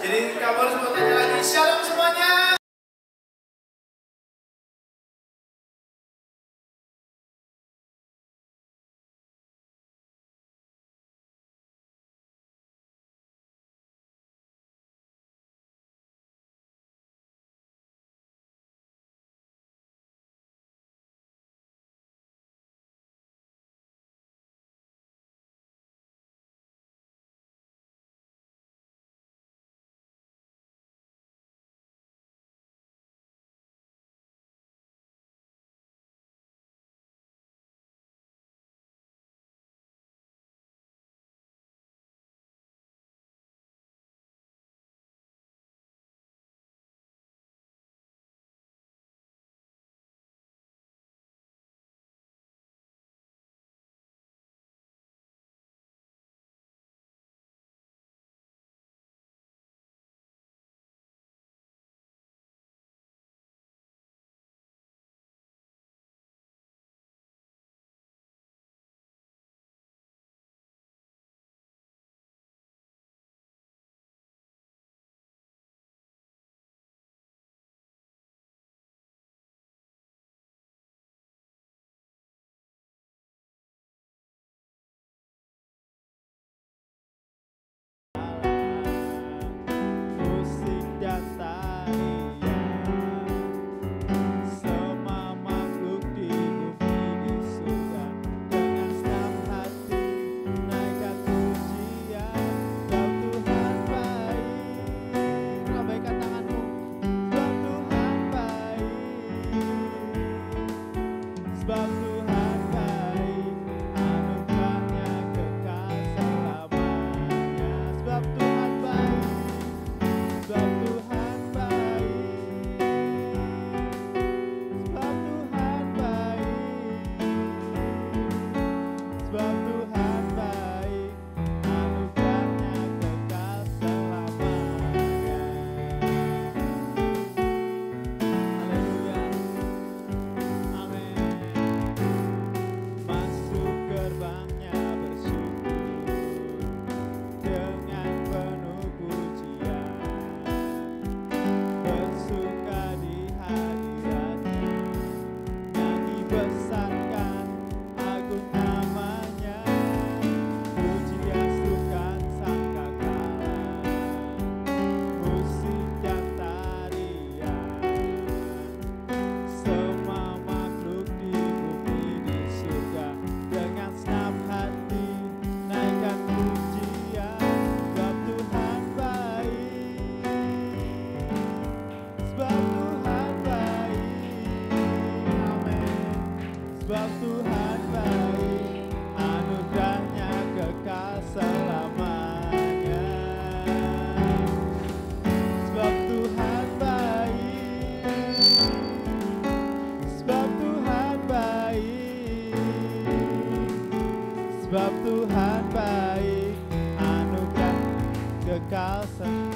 Jadi kamu harus mau tanya lagi. Shalom semuanya.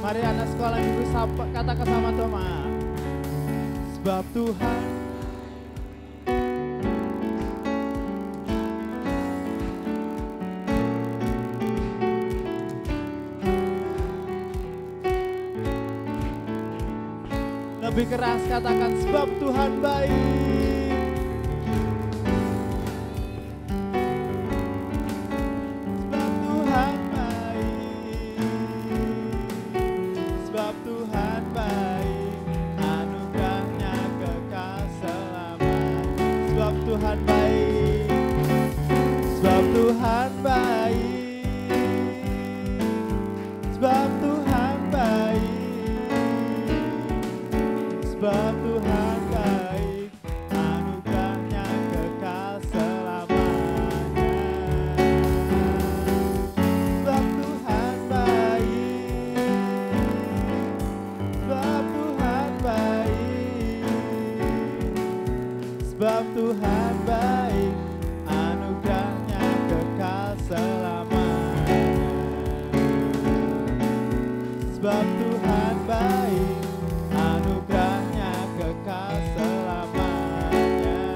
Mari anak sekolah Minggu katakan sama Thomas. Sebab Tuhan lebih keras, katakan sebab Tuhan baik. Sebab Tuhan baik, anugerahnya kekal selamanya. Sebab Tuhan baik, anugerahnya kekal selamanya.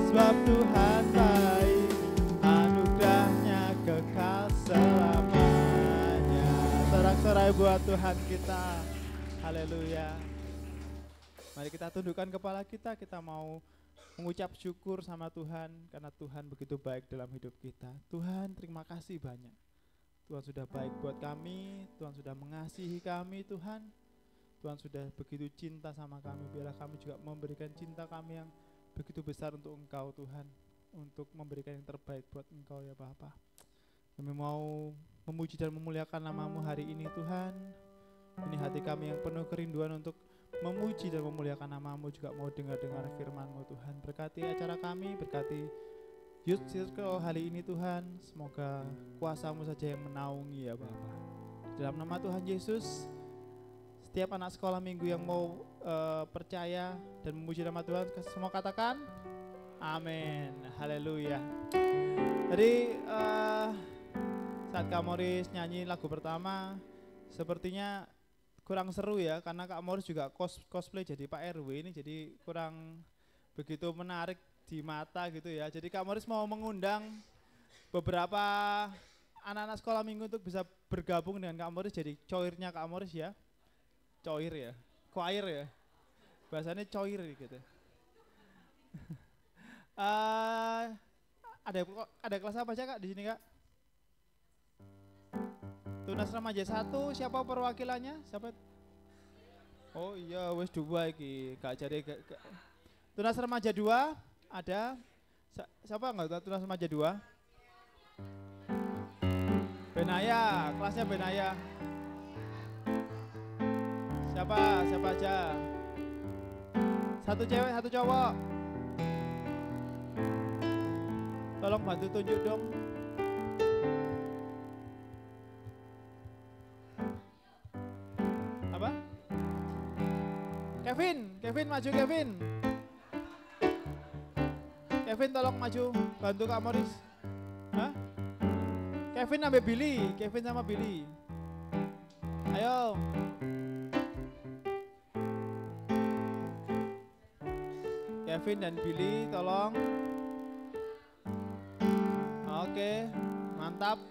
Sebab Tuhan baik, anugerahnya kekal selamanya. sorai buat Tuhan kita. Haleluya. Mari kita tundukkan kepala kita mau mengucap syukur sama Tuhan karena Tuhan begitu baik dalam hidup kita. Tuhan, terima kasih banyak. Tuhan sudah baik buat kami, Tuhan sudah mengasihi kami, Tuhan. Tuhan sudah begitu cinta sama kami, biarlah kami juga memberikan cinta kami yang begitu besar untuk Engkau, Tuhan. Untuk memberikan yang terbaik buat Engkau ya Bapa. Kami mau memuji dan memuliakan nama-Mu hari ini Tuhan. Ini hati kami yang penuh kerinduan untuk memuji dan memuliakan nama-Mu, juga mau dengar-dengar firman-Mu Tuhan. Berkati acara kami, berkati Youth Circle hari ini Tuhan. Semoga kuasa-Mu saja yang menaungi ya Bapa. Dalam nama Tuhan Yesus, setiap anak sekolah minggu yang mau percaya dan memuji nama Tuhan, semua katakan amin. Haleluya. Jadi saat Kak Morris nyanyi lagu pertama, sepertinya kurang seru ya, karena Kak Morris juga cosplay jadi Pak RW ini, jadi kurang begitu menarik di mata gitu ya. Jadi Kak Morris mau mengundang beberapa anak-anak sekolah minggu untuk bisa bergabung dengan Kak Morris jadi choirnya Kak Morris ya. Choir ya, choir ya, bahasanya choir gitu. Ada kelas apa aja Kak di sini Kak? Tunas Remaja 1, siapa perwakilannya? Siapa? Oh iya, wes 2 iki, Kak jadi Tunas Remaja 2 ada. Siapa enggak Tunas Remaja 2? Benaya, kelasnya Benaya. Siapa aja? 1 cewek, 1 cowok. Tolong bantu tunjuk dong. Apa? Kevin maju Kevin. Kevin tolong maju, bantu Kak Morris. Hah? Kevin sama Billy, Kevin sama Billy. Ayo. Kevin dan Billy tolong. Oke, mantap.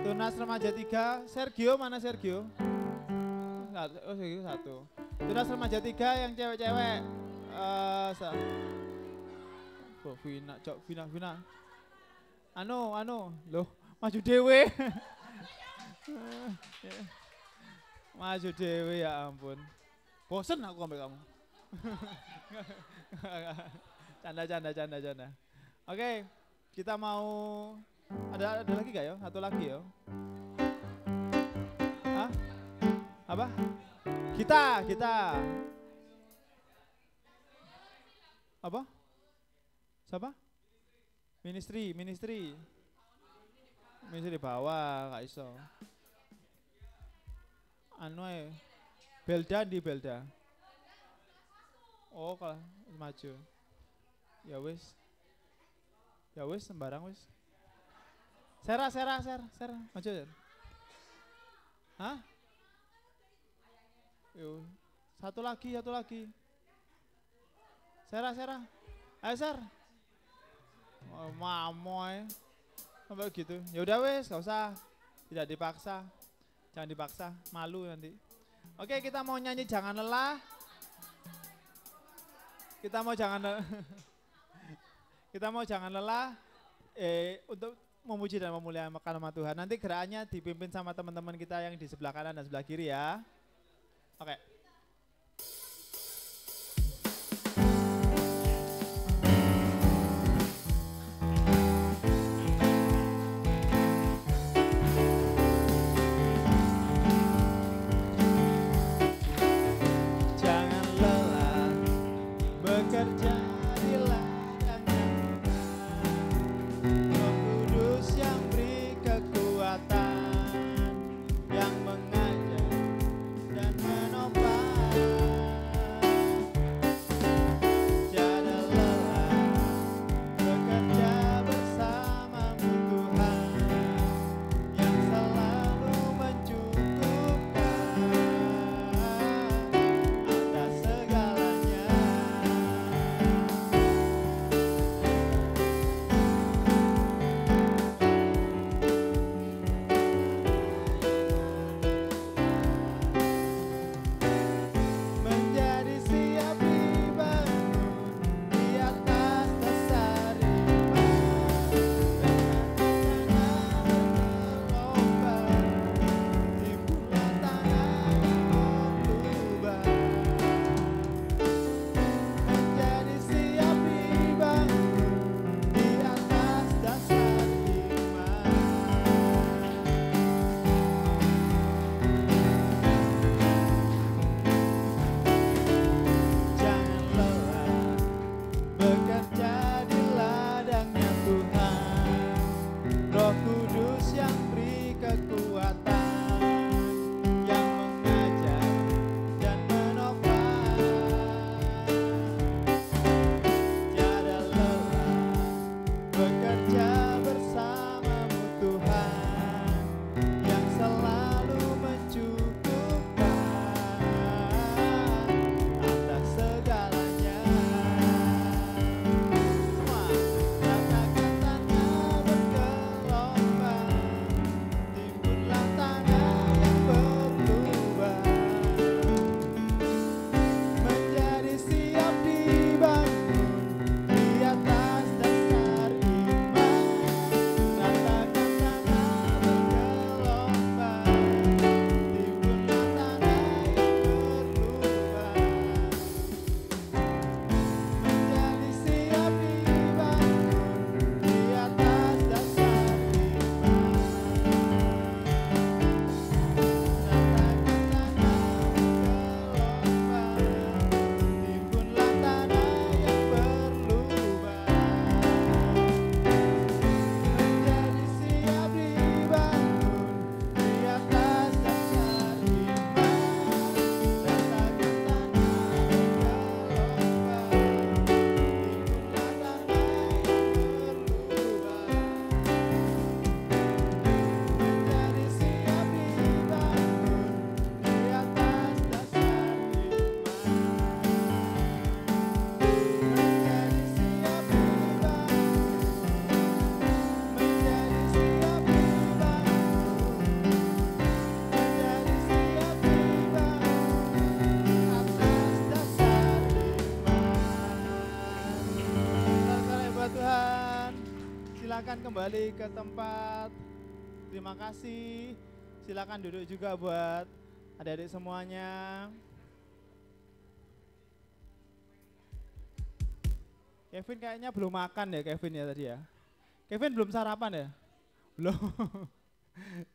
Tunas Remaja 3, Sergio mana Sergio? Oh Sergio 1. Tunas Remaja 3 yang cewek-cewek. Vina. Anu, loh, maju dewe. Maju dewe ya ampun. Bosen aku ambil kamu. Canda. Oke, kita mau ada lagi gak ya? Satu lagi ya. Hah? Apa? Kita. Apa? Siapa? Ministry. Ministry bawah, gak iso. Anu ae. Belda. Oh, kalah maju. Ya wis sembarang wis. Sera, maju ya. Hah? Yo, satu lagi. Sera. Ayo Ser. Oh, mamoy. Sampai gitu. Ya udah wis, gak usah. Tidak dipaksa. Jangan dipaksa, malu nanti. Oke, kita mau nyanyi Jangan Lelah. Kita mau jangan lelah untuk memuji dan memuliakan nama Tuhan. Nanti gerakannya dipimpin sama teman-teman kita yang di sebelah kanan dan sebelah kiri ya. Oke. Yang mengajar dan menopang Silakan kembali ke tempat. Terima kasih. Silakan duduk juga buat adik-adik semuanya. Kevin kayaknya belum makan ya Kevin ya tadi ya. Kevin belum sarapan ya? Belum.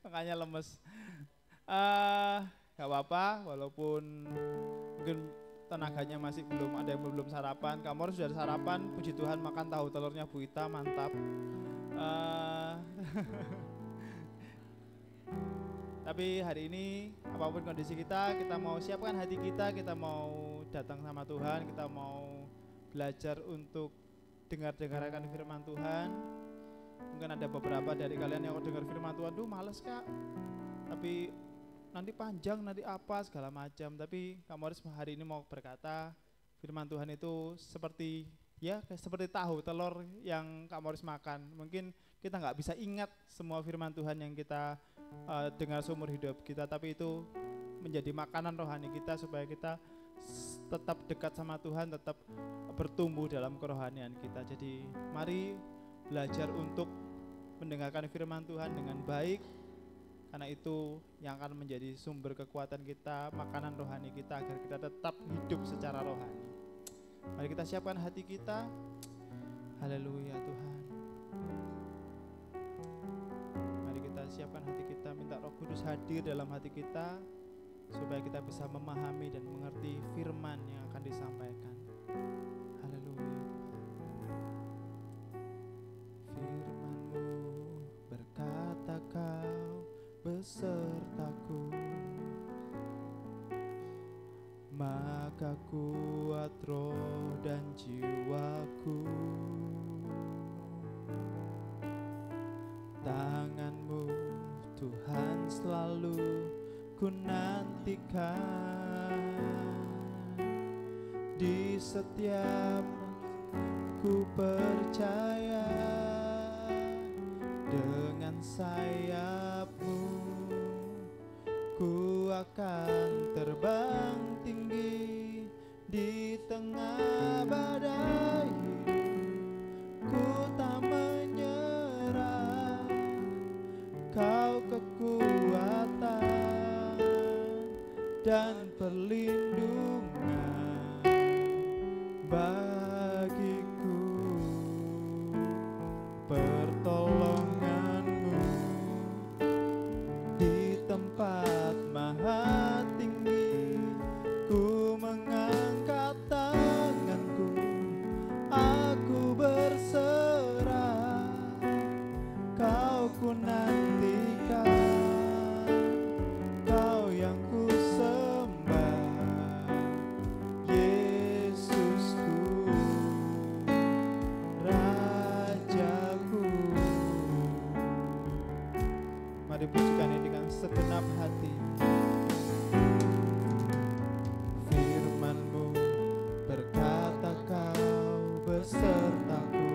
Makanya lemes. Gak apa-apa walaupun mungkin tenaganya masih belum, ada yang belum sarapan. Kamu harus sudah sarapan, puji Tuhan, makan tahu telurnya Bu Ita, mantap. Tapi hari ini apapun kondisi kita mau siapkan hati kita mau datang sama Tuhan, kita mau belajar untuk dengarkan firman Tuhan. Mungkin ada beberapa dari kalian yang dengar firman Tuhan tuh males kak, tapi nanti panjang, nanti apa segala macam. Tapi kamu harus hari ini mau berkata firman Tuhan itu seperti tahu telur yang kamu harus makan. Mungkin kita nggak bisa ingat semua firman Tuhan yang kita dengar seumur hidup kita, tapi itu menjadi makanan rohani kita supaya kita tetap dekat sama Tuhan, tetap bertumbuh dalam kerohanian kita. Jadi mari belajar untuk mendengarkan firman Tuhan dengan baik, karena itu yang akan menjadi sumber kekuatan kita, makanan rohani kita agar kita tetap hidup secara rohani. Mari kita siapkan hati kita. Haleluya Tuhan. Mari kita siapkan hati kita, minta Roh Kudus hadir dalam hati kita supaya kita bisa memahami dan mengerti firman yang akan disampaikan. Haleluya. Firman-Mu berkata Kau besertaku, maka kuat roh dan jiwaku. Tangan-Mu Tuhan selalu ku nantikan, di setiap ku percaya dengan sayap-Mu ku akan terbang tinggi di tengah badai hidup. Ku tak menyerah, Kau kekuatan dan perlindungan bagiku. Pertolongan-Mu di tempat maha tinggi, ku mengangkat tanganku, aku berserah, Kau ku nantikan, Kau yang ku sembah, Yesusku, Rajaku. Mari pujikan ini dengan segenap hati. Firman-Mu berkata Kau besertaku,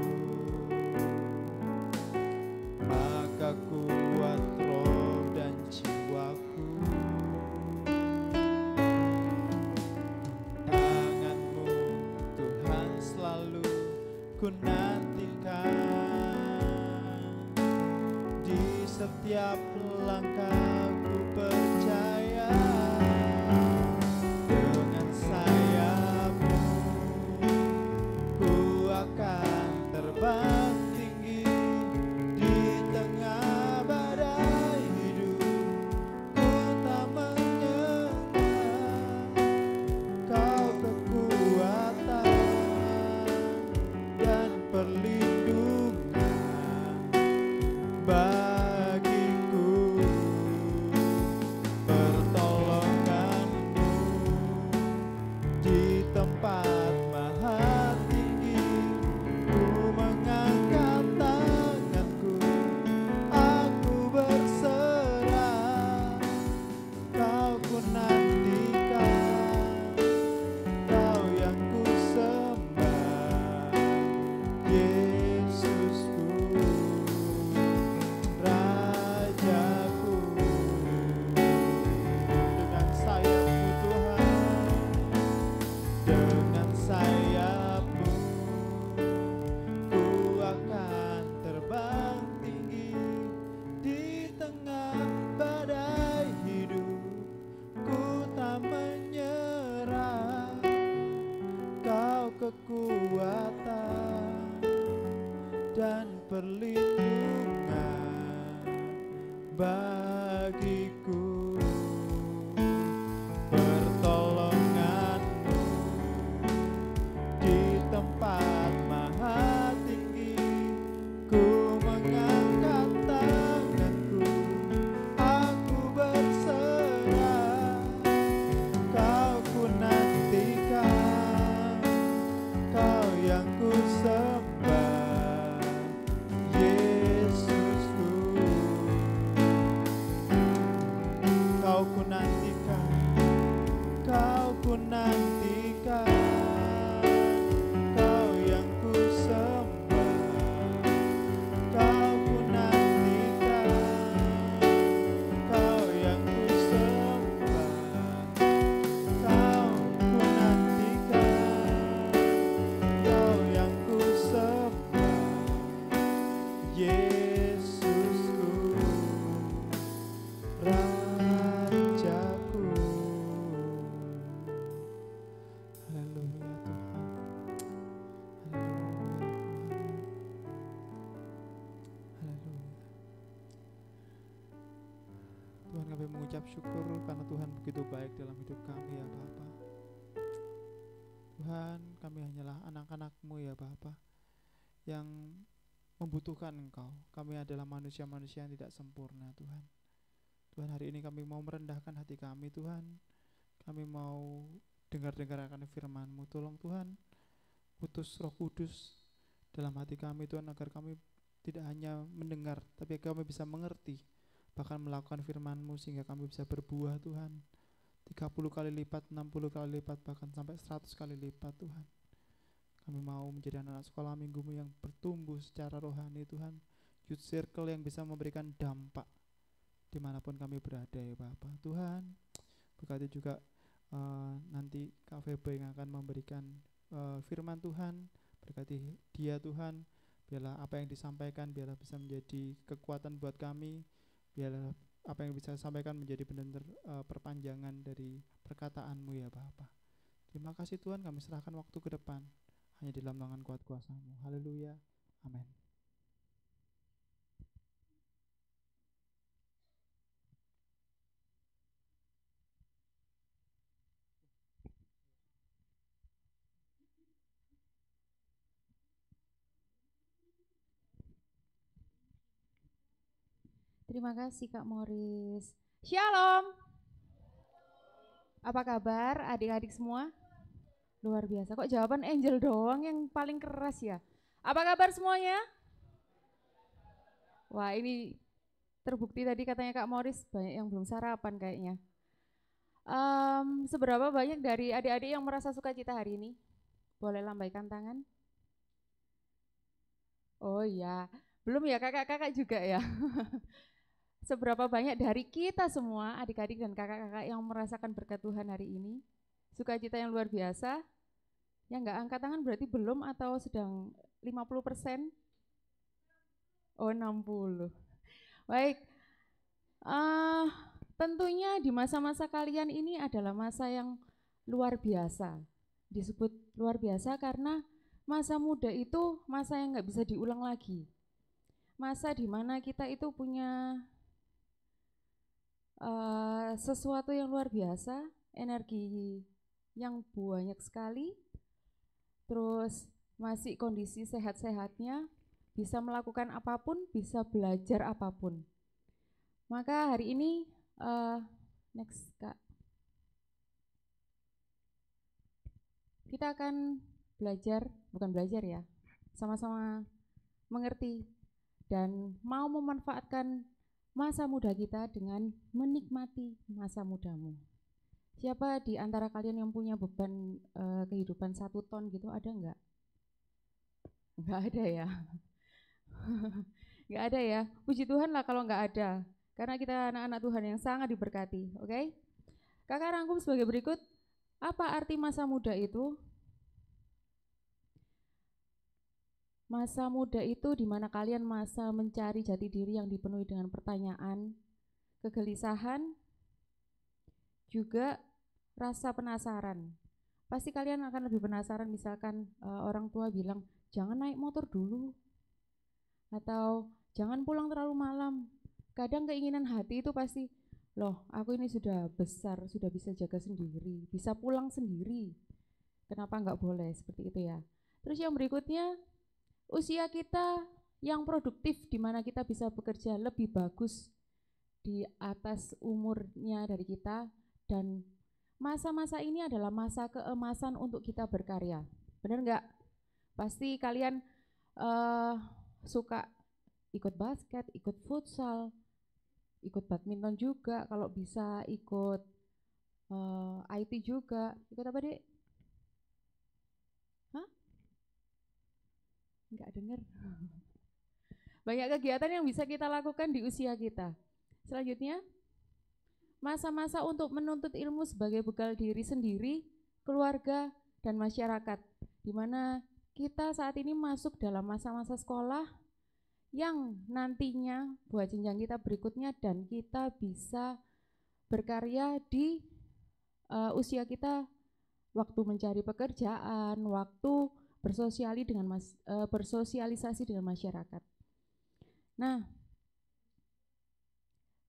maka kuat roh dan jiwaku. Tangan-Mu Tuhan selalu ku nantikan, di setiap langkah ku percaya dengan sayap-Mu ku akan terbang tinggi di tengah badai hidup. Ku tak menyerah, Kau kekuatan dan perlindungan bagiku. Pertolongan-Mu di tempat maha tinggi, ku mengangkat tanganku, aku berserah, Kau ku nantikan, Kau yang ku sembah, Yesusku, bagiku, pertolonganmu di tempat maha tinggi. Ku mengangkat tanganku, aku berserah, Kau ku nantikan, Kau yang ku sembah, Yesusku. Kau ku nantikan, Kau ku nantikan, Kau yang ku sembah, Kau ku nantikan, Kau yang ku sembah, Kau ku nantikan, Kau yang ku sembah, Yesusku, Rajaku. Haleluya Tuhan. Haleluya. Tuhan, kami mengucap syukur karena Tuhan begitu baik dalam hidup kami ya Bapa. Tuhan, kami hanyalah anak-anak-Mu ya Bapa, yang membutuhkan Engkau. Kami adalah manusia-manusia yang tidak sempurna Tuhan. Tuhan, hari ini kami mau merendahkan hati kami Tuhan. Kami mau dengar-dengar akan firman-Mu. Tolong Tuhan, putus Roh Kudus dalam hati kami Tuhan, agar kami tidak hanya mendengar, tapi kami bisa mengerti, bahkan melakukan firman-Mu, sehingga kami bisa berbuah Tuhan, 30 kali lipat, 60 kali lipat, bahkan sampai 100 kali lipat Tuhan. Kami mau menjadi anak sekolah minggu-Mu yang bertumbuh secara rohani Tuhan, youth circle yang bisa memberikan dampak dimanapun kami berada ya Bapa. Tuhan, berkati juga nanti Kak Febe yang akan memberikan firman Tuhan. Berkati dia Tuhan, biarlah apa yang disampaikan biarlah bisa menjadi kekuatan buat kami, biarlah apa yang bisa sampaikan menjadi benar-benar perpanjangan dari perkataan-Mu ya Bapa. Terima kasih Tuhan, kami serahkan waktu ke depan hanya di dalam tangan kuat kuasa-Mu. Haleluya, amin. Terima kasih Kak Morris. Shalom. Apa kabar adik-adik semua? Luar biasa, kok jawaban Angel doang yang paling keras ya? Apa kabar semuanya? Wah, ini terbukti tadi katanya Kak Morris banyak yang belum sarapan kayaknya. Seberapa banyak dari adik-adik yang merasa sukacita hari ini? Boleh lambaikan tangan? Oh iya, belum ya kakak-kakak juga ya? Seberapa banyak dari kita semua, adik-adik dan kakak-kakak yang merasakan berkat Tuhan hari ini? Sukacita yang luar biasa? Yang enggak angkat tangan berarti belum atau sedang 50%? Oh 60. Baik, tentunya di masa-masa kalian ini adalah masa yang luar biasa. Disebut luar biasa karena masa muda itu masa yang nggak bisa diulang lagi. Masa di mana kita itu punya sesuatu yang luar biasa, energi yang banyak sekali, terus masih kondisi sehat-sehatnya, bisa melakukan apapun, bisa belajar apapun. Maka hari ini, next Kak, kita akan belajar, bukan belajar ya, sama-sama mengerti dan mau memanfaatkan masa muda kita dengan menikmati masa mudamu. Siapa di antara kalian yang punya beban kehidupan 1 ton gitu, ada enggak? Enggak ada ya. Enggak ada ya. Puji Tuhan lah kalau enggak ada. Karena kita anak-anak Tuhan yang sangat diberkati, oke? Kakak rangkum sebagai berikut. Apa arti masa muda itu? Masa muda itu di mana kalian masa mencari jati diri yang dipenuhi dengan pertanyaan, kegelisahan, juga rasa penasaran. Pasti kalian akan lebih penasaran misalkan orang tua bilang, jangan naik motor dulu, atau jangan pulang terlalu malam, Kadang keinginan hati itu pasti, loh aku ini sudah besar, sudah bisa jaga sendiri, bisa pulang sendiri. Kenapa nggak boleh seperti itu ya? Terus yang berikutnya, usia kita yang produktif di mana kita bisa bekerja lebih bagus di atas umurnya dari kita, dan masa-masa ini adalah masa keemasan untuk kita berkarya. Bener nggak? Pasti kalian suka ikut basket, ikut futsal, ikut badminton juga, kalau bisa ikut IT juga. Ikut apa, Dek? Hah? Enggak denger. Banyak kegiatan yang bisa kita lakukan di usia kita. Selanjutnya, masa-masa untuk menuntut ilmu sebagai bekal diri sendiri, keluarga, dan masyarakat, di mana kita saat ini masuk dalam masa-masa sekolah yang nantinya buat jenjang kita berikutnya, dan kita bisa berkarya di usia kita, waktu mencari pekerjaan, waktu bersosialisasi dengan masyarakat. Nah,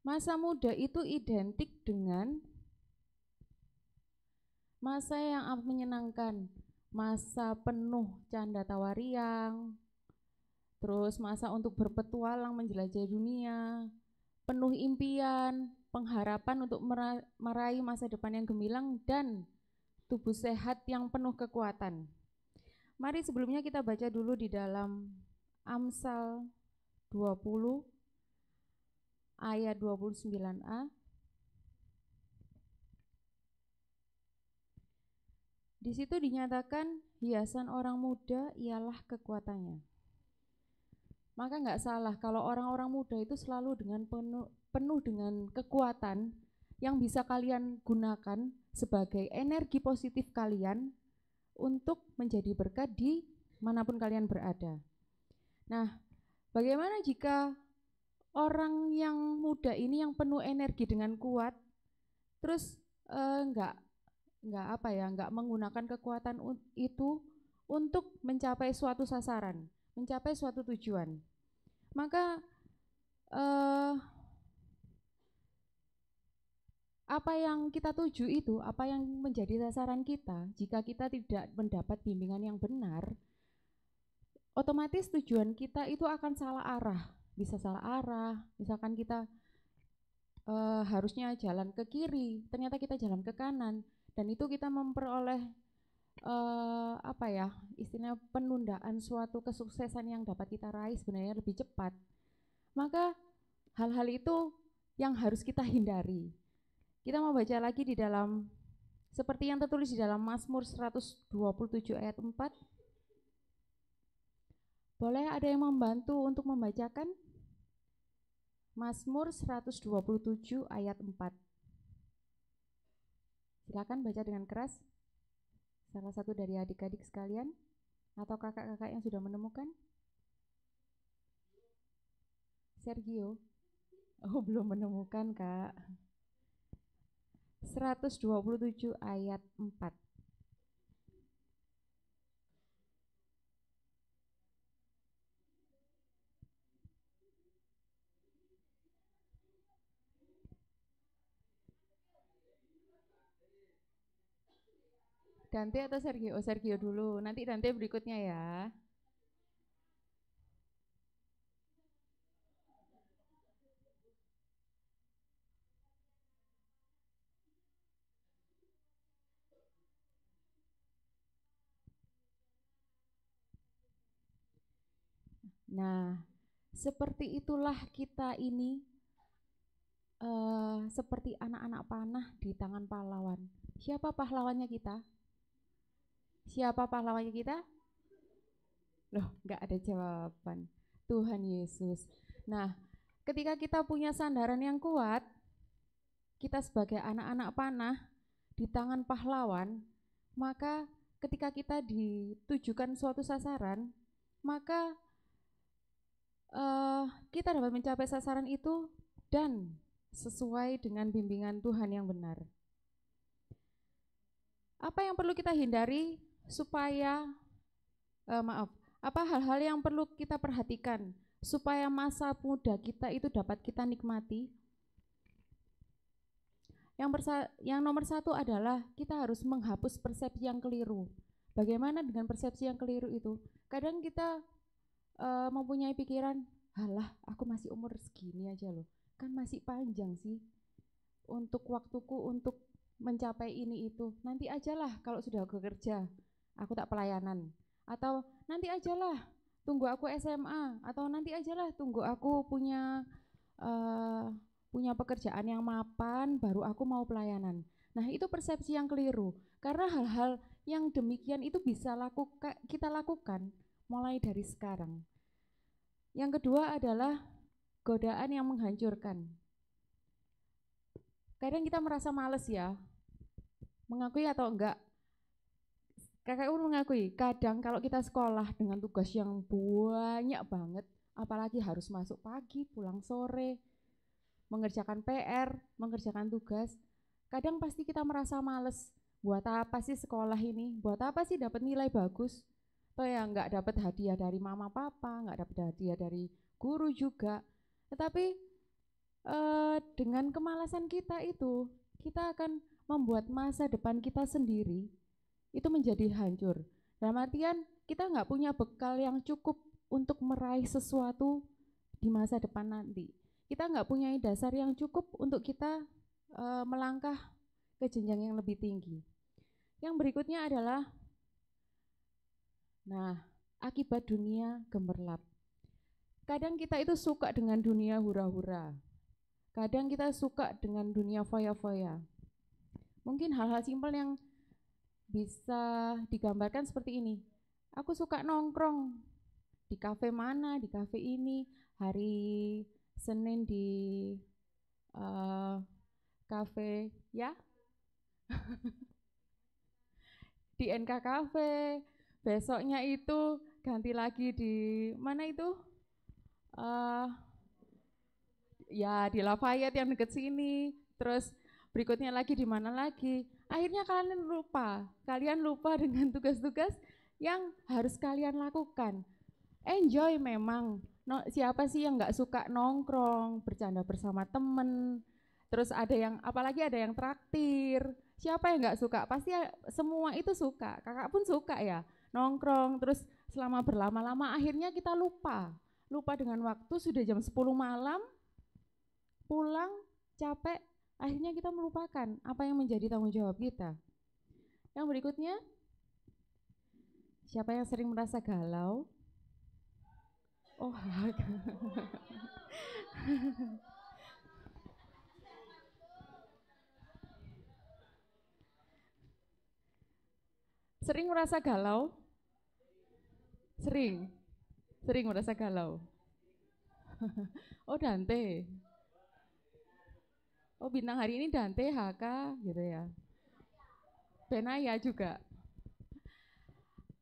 masa muda itu identik dengan masa yang amat menyenangkan, masa penuh canda tawa riang, terus masa untuk berpetualang menjelajahi dunia, penuh impian, pengharapan untuk meraih masa depan yang gemilang, dan tubuh sehat yang penuh kekuatan. Mari sebelumnya kita baca dulu di dalam Amsal 20 ayat 29a. Di situ dinyatakan hiasan orang muda ialah kekuatannya. Maka nggak salah kalau orang-orang muda itu selalu dengan penuh dengan kekuatan yang bisa kalian gunakan sebagai energi positif kalian untuk menjadi berkat di manapun kalian berada. Nah, bagaimana jika orang yang muda ini yang penuh energi dengan kuat, terus nggak menggunakan kekuatan itu untuk mencapai suatu sasaran, mencapai suatu tujuan? Maka apa yang kita tuju itu, apa yang menjadi sasaran kita, jika kita tidak mendapat bimbingan yang benar, otomatis tujuan kita itu akan salah arah. Bisa salah arah, misalkan kita harusnya jalan ke kiri, ternyata kita jalan ke kanan, dan itu kita memperoleh istilahnya penundaan suatu kesuksesan yang dapat kita raih sebenarnya lebih cepat. Maka hal-hal itu yang harus kita hindari. Kita mau baca lagi di dalam seperti yang tertulis di dalam Mazmur 127 ayat 4. Boleh ada yang membantu untuk membacakan? Mazmur 127 ayat 4. Silakan baca dengan keras. Salah satu dari adik-adik sekalian atau kakak-kakak yang sudah menemukan. Sergio. Oh, belum menemukan, Kak. 127 ayat 4. Dante atau Sergio? Oh, Sergio dulu, nanti Dante berikutnya ya. Nah, seperti itulah kita ini, seperti anak-anak panah di tangan pahlawan. Siapa pahlawannya kita? Siapa pahlawannya kita? Loh, nggak ada jawaban. Tuhan Yesus. Nah, ketika kita punya sandaran yang kuat, kita sebagai anak-anak panah di tangan pahlawan, maka ketika kita ditujukan suatu sasaran, maka kita dapat mencapai sasaran itu dan sesuai dengan bimbingan Tuhan yang benar. Apa yang perlu kita hindari supaya apa hal-hal yang perlu kita perhatikan supaya masa muda kita itu dapat kita nikmati. Yang nomor satu adalah kita harus menghapus persepsi yang keliru. Bagaimana dengan persepsi yang keliru itu? Kadang kita mempunyai pikiran, halah aku masih umur segini aja loh, kan masih panjang sih untuk waktuku untuk mencapai ini itu. Nanti ajalah kalau sudah bekerja, aku tak pelayanan. Atau nanti ajalah tunggu aku SMA, atau nanti ajalah tunggu aku punya pekerjaan yang mapan, baru aku mau pelayanan. Nah, itu persepsi yang keliru. Karena hal-hal yang demikian itu bisa kita lakukan mulai dari sekarang. Yang kedua adalah godaan yang menghancurkan. Kadang kita merasa males ya, mengakui atau enggak. Kakak mengakui, kadang kalau kita sekolah dengan tugas yang banyak banget, apalagi harus masuk pagi, pulang sore, mengerjakan PR, mengerjakan tugas, kadang pasti kita merasa males. Buat apa sih sekolah ini? Buat apa sih dapat nilai bagus? Toh ya nggak dapat hadiah dari mama papa, nggak dapat hadiah dari guru juga. Tetapi dengan kemalasan kita itu, kita akan membuat masa depan kita sendiri itu menjadi hancur. Dalam artian kita nggak punya bekal yang cukup untuk meraih sesuatu di masa depan nanti. Kita nggak punya dasar yang cukup untuk kita melangkah ke jenjang yang lebih tinggi. Yang berikutnya adalah, akibat dunia gemerlap. Kadang kita itu suka dengan dunia hura-hura. Kadang kita suka dengan dunia foya-foya. Mungkin hal-hal simpel yang bisa digambarkan seperti ini. Aku suka nongkrong di kafe mana, di kafe ini, hari Senin di kafe ya, di NK Cafe, besoknya itu ganti lagi di mana itu, ya di Lafayette yang deket sini, terus berikutnya lagi di mana lagi. Akhirnya kalian lupa dengan tugas-tugas yang harus kalian lakukan. Enjoy memang. Siapa sih yang nggak suka nongkrong, bercanda bersama temen, terus apalagi ada yang traktir. Siapa yang nggak suka? Pasti semua itu suka. Kakak pun suka ya, nongkrong, terus selama berlama-lama akhirnya kita lupa dengan waktu, sudah jam 10 malam, pulang capek, akhirnya kita melupakan apa yang menjadi tanggung jawab kita. Yang berikutnya, siapa yang sering merasa galau? Oh, sering merasa galau? Sering merasa galau. Oh, Dante. Oh, bintang hari ini Dante, HK gitu ya. Benaya juga.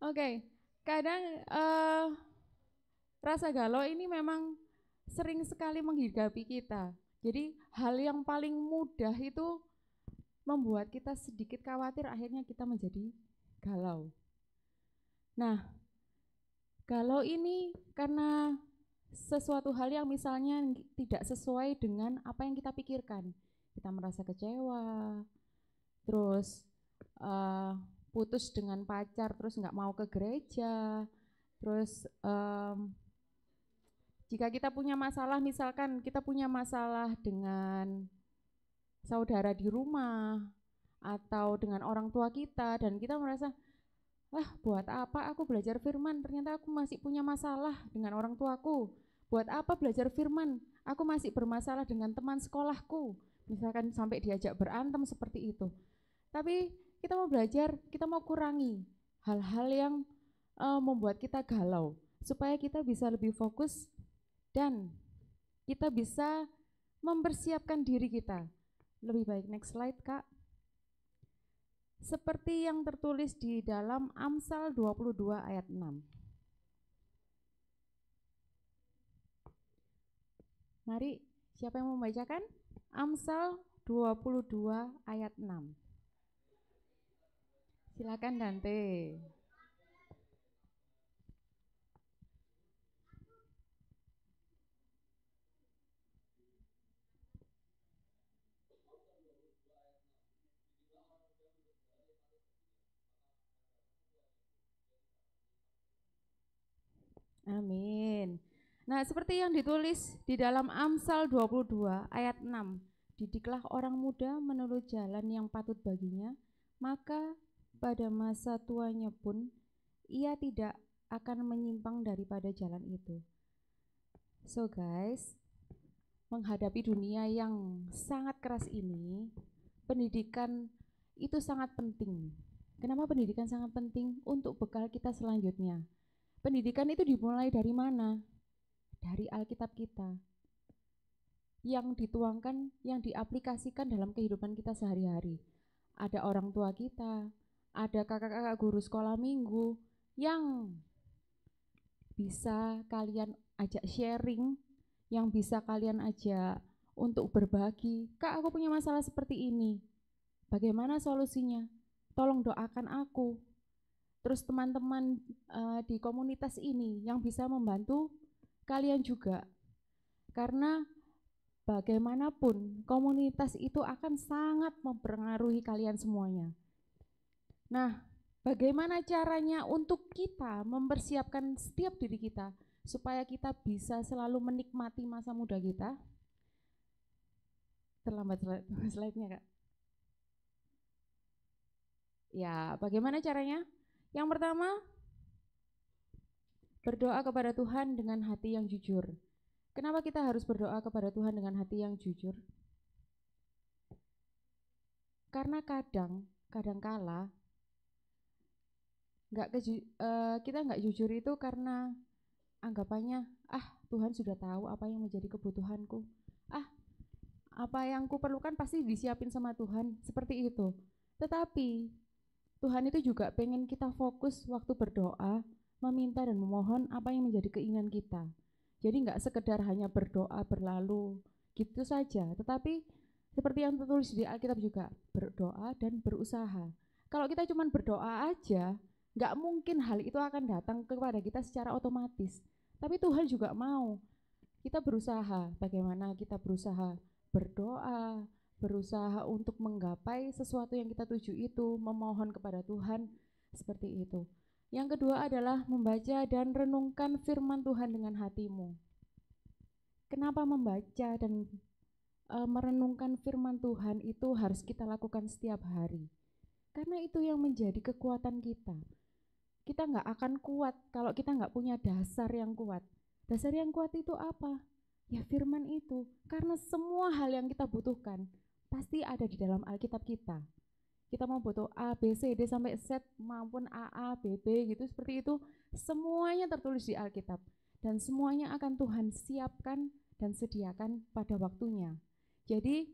Oke, kadang rasa galau ini memang sering sekali menghinggapi kita. Jadi hal yang paling mudah itu membuat kita sedikit khawatir, akhirnya kita menjadi galau. Nah, galau ini karena sesuatu hal yang misalnya tidak sesuai dengan apa yang kita pikirkan. Kita merasa kecewa, terus putus dengan pacar, terus nggak mau ke gereja, terus jika kita punya masalah, misalkan kita punya masalah dengan saudara di rumah atau dengan orang tua kita, dan kita merasa, buat apa aku belajar firman, ternyata aku masih punya masalah dengan orang tuaku. Buat apa belajar firman, aku masih bermasalah dengan teman sekolahku, misalkan sampai diajak berantem seperti itu. Tapi kita mau belajar, kita mau kurangi hal-hal yang membuat kita galau, supaya kita bisa lebih fokus dan kita bisa mempersiapkan diri kita. Lebih baik next slide, Kak. Seperti yang tertulis di dalam Amsal 22 ayat 6. Mari, siapa yang mau membacakan? Amsal 22 ayat 6. Silakan Dante. Amin. Nah, seperti yang ditulis di dalam Amsal 22 ayat 6, didiklah orang muda menurut jalan yang patut baginya, maka pada masa tuanya pun ia tidak akan menyimpang daripada jalan itu. So guys, menghadapi dunia yang sangat keras ini, pendidikan itu sangat penting. Kenapa pendidikan sangat penting? Untuk bekal kita selanjutnya. Pendidikan itu dimulai dari mana? Dari Alkitab kita. Yang dituangkan, yang diaplikasikan dalam kehidupan kita sehari-hari. Ada orang tua kita, ada kakak-kakak guru sekolah minggu yang bisa kalian ajak sharing, yang bisa kalian ajak untuk berbagi. Kak, aku punya masalah seperti ini. Bagaimana solusinya? Tolong doakan aku. Terus teman-teman di komunitas ini yang bisa membantu kalian juga. Karena bagaimanapun komunitas itu akan sangat mempengaruhi kalian semuanya. Nah, bagaimana caranya untuk kita mempersiapkan setiap diri kita supaya kita bisa selalu menikmati masa muda kita? Terlambat slide-nya, Kak. Ya, bagaimana caranya? Yang pertama, berdoa kepada Tuhan dengan hati yang jujur. Kenapa kita harus berdoa kepada Tuhan dengan hati yang jujur? Karena kadangkala kita nggak jujur itu karena anggapannya, Tuhan sudah tahu apa yang menjadi kebutuhanku. Apa yang kuperlukan pasti disiapin sama Tuhan, seperti itu. Tetapi Tuhan itu juga pengen kita fokus waktu berdoa, meminta dan memohon apa yang menjadi keinginan kita. Jadi nggak sekedar hanya berdoa berlalu gitu saja, tetapi seperti yang tertulis di Alkitab juga, berdoa dan berusaha. Kalau kita cuma berdoa aja, nggak mungkin hal itu akan datang kepada kita secara otomatis. Tapi Tuhan juga mau kita berusaha. Bagaimana kita berusaha berdoa, berusaha untuk menggapai sesuatu yang kita tuju itu, memohon kepada Tuhan, seperti itu. Yang kedua adalah membaca dan renungkan firman Tuhan dengan hatimu. Kenapa membaca dan merenungkan firman Tuhan itu harus kita lakukan setiap hari? Karena itu yang menjadi kekuatan kita. Kita nggak akan kuat kalau kita nggak punya dasar yang kuat. Dasar yang kuat itu apa? Ya firman itu. Karena semua hal yang kita butuhkan pasti ada di dalam Alkitab kita. Kita mau butuh A, B, C, D sampai Z maupun AA, BB gitu seperti itu, semuanya tertulis di Alkitab dan semuanya akan Tuhan siapkan dan sediakan pada waktunya. Jadi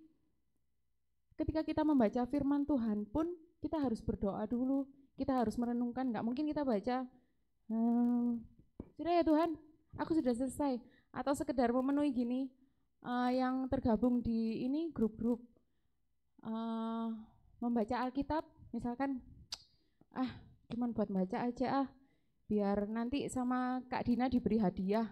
ketika kita membaca firman Tuhan pun kita harus berdoa dulu, kita harus merenungkan. Nggak mungkin kita baca sudah ya Tuhan, aku sudah selesai, atau sekedar memenuhi gini yang tergabung di ini grup-grup membaca Alkitab, misalkan cuman buat baca aja biar nanti sama Kak Dina diberi hadiah.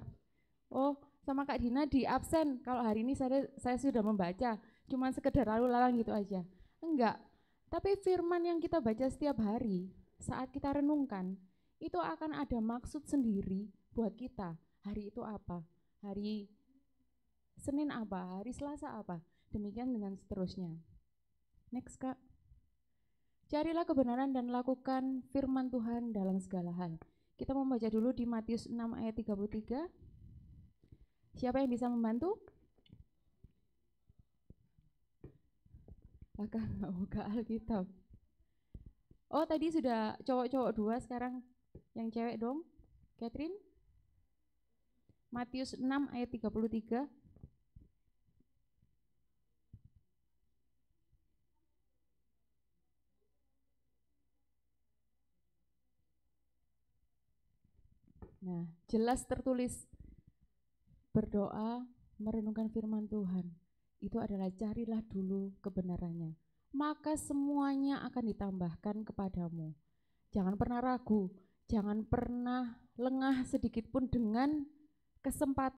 Oh, sama Kak Dina di absen kalau hari ini saya sudah membaca, cuman sekedar lalu lalang gitu aja. Enggak, tapi firman yang kita baca setiap hari, saat kita renungkan, itu akan ada maksud sendiri buat kita. Hari itu apa? Hari Senin apa? Hari Selasa apa? Demikian dengan seterusnya. Next, Kak. Carilah kebenaran dan lakukan firman Tuhan dalam segala hal. Kita membaca dulu di Matius 6 ayat 33. Siapa yang bisa membantu? Kakak nggak buka Alkitab. Oh, tadi sudah cowok-cowok 2, sekarang yang cewek dong. Catherine? Matius 6 ayat 33. Nah, jelas tertulis berdoa, merenungkan firman Tuhan. Itu adalah carilah dulu kebenarannya. Maka semuanya akan ditambahkan kepadamu. Jangan pernah ragu, jangan pernah lengah sedikit pun dengan kesempatan